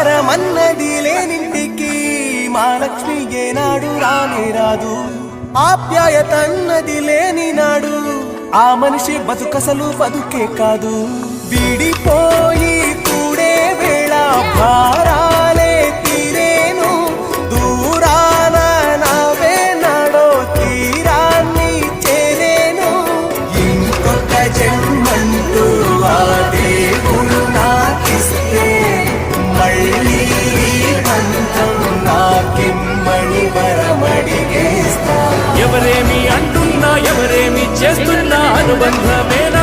పరమన్నది లేనింటికి మహాలక్ష్మి ఏనాడు రానే రాదు. ఆప్యాయతన్నది లేని నాడు ఆ మనిషి బతుకసలు బతుకే కాదు. విడిపోయి కూడే వేళ భారాలే తీరేను, దూరాన నవే నాడో తీరాన్ని చేరేను. ఇంకొక జన్మంటూ ఆ దేవుడు నాకిస్తే మళ్ళీ బంధం నాకిమ్మని వరమడిగేస్తా. ఎవరేమి అంటున్నా ఎవరేమి చేస్తున్నా అనుబంధమేనా